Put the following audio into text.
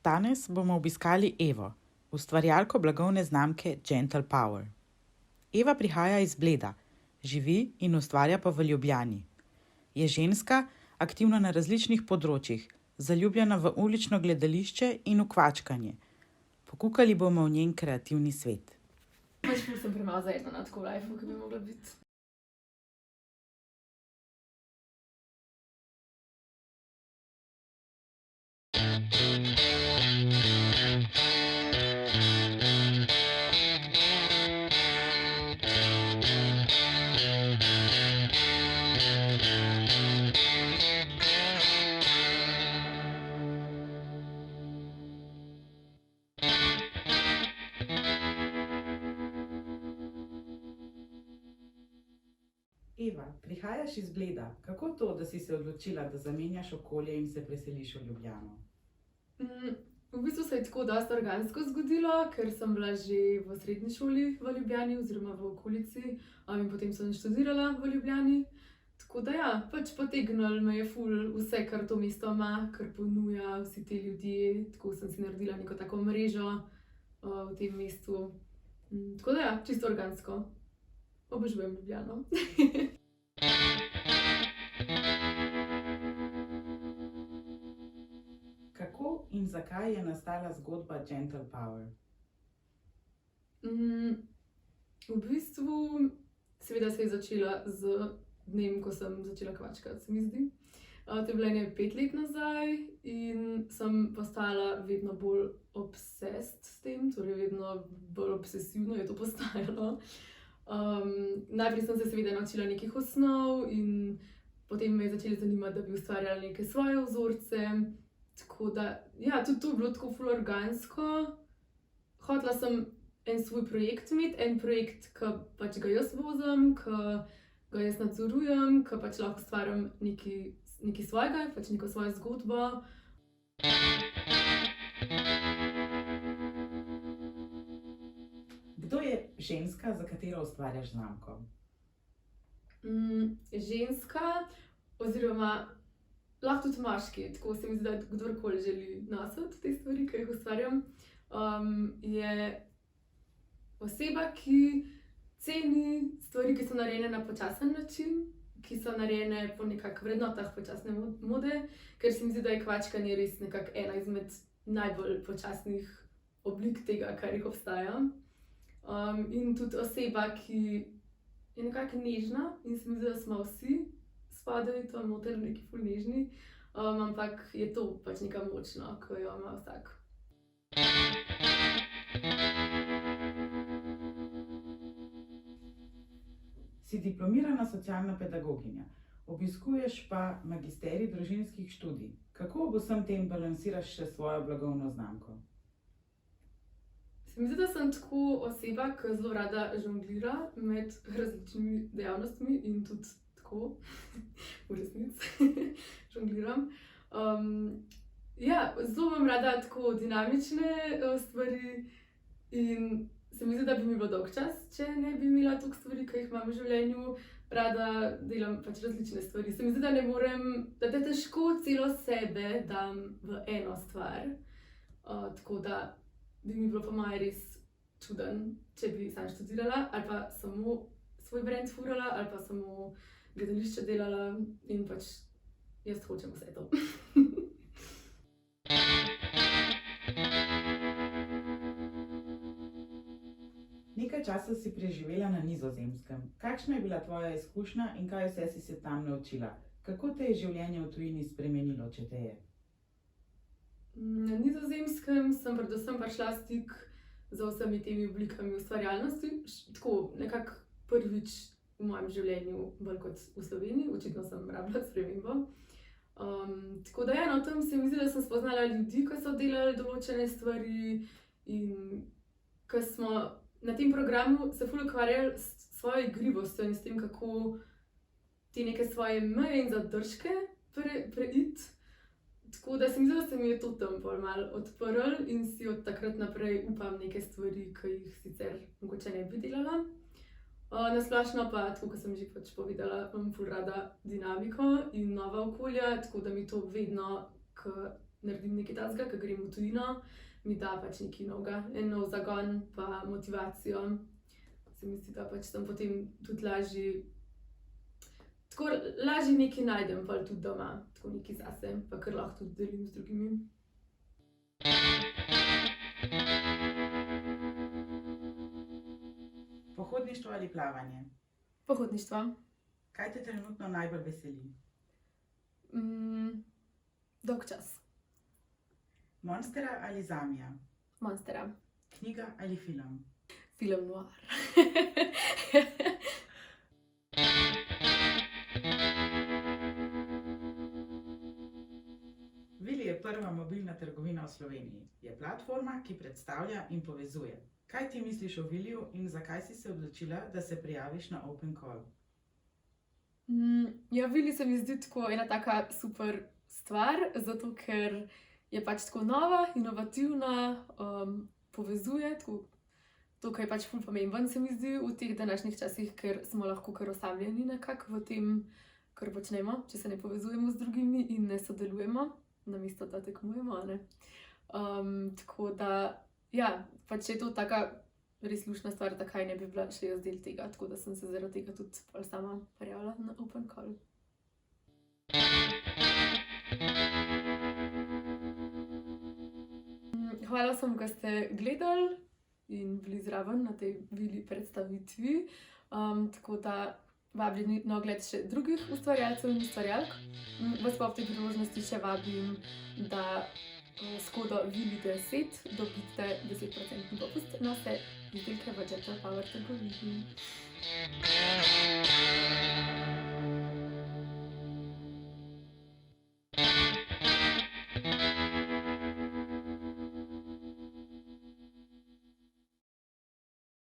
Danes bomo obiskali Evo, ustvarjalko blagovne znamke Gentle Power. Eva prihaja iz Bleda, živi in ustvarja pa v Ljubljani. Je ženska, aktivna na različnih področjih, zaljubljena v ulično gledališče in v kvačkanje. Pokukali bomo v njen kreativni svet. Pač ful sem premalo zajetna na tako lifeu, ki bi mogla biti. Eva, prihajaš iz Bleda. Kako to, da si se odločila, da zamenjaš okolje in se preseliš v Ljubljano? V bistvu se je tako dosti organsko zgodilo, ker sem bila že v srednji šoli v Ljubljani oziroma v okolici, in potem sem študirala v Ljubljani. Tako da ja, pač potegnilo me je ful vse, kar to mesto ima, kar ponuja, vsi ti ljudje. Tako sem si naredila neko tako mrežo v tem mestu. Tako da ja, čisto organsko. Obožujem Ljubljano. Kako in zakaj je nastala zgodba Gentle Power? V bistvu, seveda se je začela z dnem, ko sem začela kvačkati, se mi zdi. To je bilo 5 let nazaj in sem postala vedno bolj obsessed s tem, torej vedno bolj obsesivno je to postajalo. Najprej sem se seveda naučila nekih osnov in potem me je začelo zanimati, da bi ustvarjala neke svoje vzorce. Tako da, ja, tudi to je bilo tako ful organsko. Hotela sem en svoj projekt imeti, en projekt, ki pač ga jaz vozim, ki ga jaz nadzorujem, ki pač lahko ustvarjam nekaj svojega, pač neko svojo zgodbo. Kdo je ženska, za katero ustvarjaš znamko? Ženska oziroma lahko tudi moški, tako se mi zdi, da kdorkoli želi nositi te stvari, ki jih ustvarjam, je oseba, ki ceni stvari, ki so narejene na počasen način, ki so narejene po nekako vrednotah počasne mode, ker se mi zdi, da je kvačkanje res nekako ena izmed najbolj počasnih oblik tega, kar jih obstaja. In tudi oseba, ki je nekako nežna in se mi zdi, da smo vsi spodaj tam noter neki ful nežni, ampak je to pač neka močna, ki jo ima vsak. Si diplomirana socialna pedagoginja, obiskuješ pa magisterij družinskih študij. Kako ob vsem tem balansiraš še svojo blagovno znamko? Se mi zdi, da sem tako oseba, ki zelo rada žonglira med različnimi dejavnostmi in tudi tako v resnici žongliram. Ja, zelo imam rada tako dinamične stvari in se mi zdi, da bi mi bilo dolgčas, če ne bi imela toliko stvari, ki jih imam v življenju. Rada delam pač različne stvari. Se mi zdi, da ne morem, da težko celo sebe dam v eno stvar. Tako da bi mi bilo po moje res čudno, če bi samo študirala ali pa samo svoj brand furala ali pa samo gledališče delala in pač jaz hočem vse to. Nekaj časa si preživela na Nizozemskem. Kakšna je bila tvoja izkušnja in kaj vse si se tam naučila? Kako te je življenje v tujini spremenilo, če te je? Na Nizozemskem sem predvsem prišla v stik z vsemi temi oblikami ustvarjalnosti, tako nekako prvič v mojem življenju, bolj kot v Sloveniji, očitno sem rabila spremembo. Tako da ja, no, tam se mi zdi, da sem spoznala ljudi, ki so delali določene stvari in ko smo na tem programu se ful ukvarjali s svojo igrivostjo in s tem, kako te neke svoje meje in zadržke preiti. Tako da se mi zdi, da se mi je to tam bolj malo odprlo in si od takrat naprej upam neke stvari, ki jih sicer mogoče ne bi delala. Na splošno pa, tako kot sem že pač povedala, imam ful rada dinamiko in nova okolja, tako da mi to vedno, ko naredim nekaj takega, ko grem v tujino, mi da pač nekaj novega, en nov zagon pa motivacijo. Se mi zdi, da pač sem potem tudi lažje nekaj najdem pol tudi doma, tako nekaj zase, pa kar lahko tudi delim z drugimi. Pohodništvo ali plavanje? Pohodništvo. Kaj te trenutno najbolj veseli? Dolg čas. Monstera ali Zamija? Monstera. Knjiga ali film? Film noir. Vili je prva mobilna trgovina v Sloveniji. Je platforma, ki predstavlja in povezuje. Kaj ti misliš o Viliju in zakaj si se odločila, da se prijaviš na Open Call? Ja, Vili se mi zdi tako ena taka super stvar, zato ker je pač tako nova, inovativna, povezuje, tako, to, kar je pač ful pomemben, se mi zdi v teh današnjih časih, ker smo lahko kar osamljeni nekako v tem, kar počnemo, če se ne povezujemo z drugimi in ne sodelujemo, namesto da tekmujemo, ne. Tako da, ja, pač je to taka res luštna stvar, da kaj ne bi bila še jaz del tega, tako da sem se zaradi tega tudi pol sama prijavila na Open Call. Hvala vsem, ki ste gledali in bili zraven na tej Vili predstavitvi. Tako da vabljeni na ogled še drugih ustvarjalcev in ustvarjalk. Vas pa ob tej priložnosti še vabim, da s kodo VILI10 dobite 10% popust na vse izdelke v Gentle Power trgovini.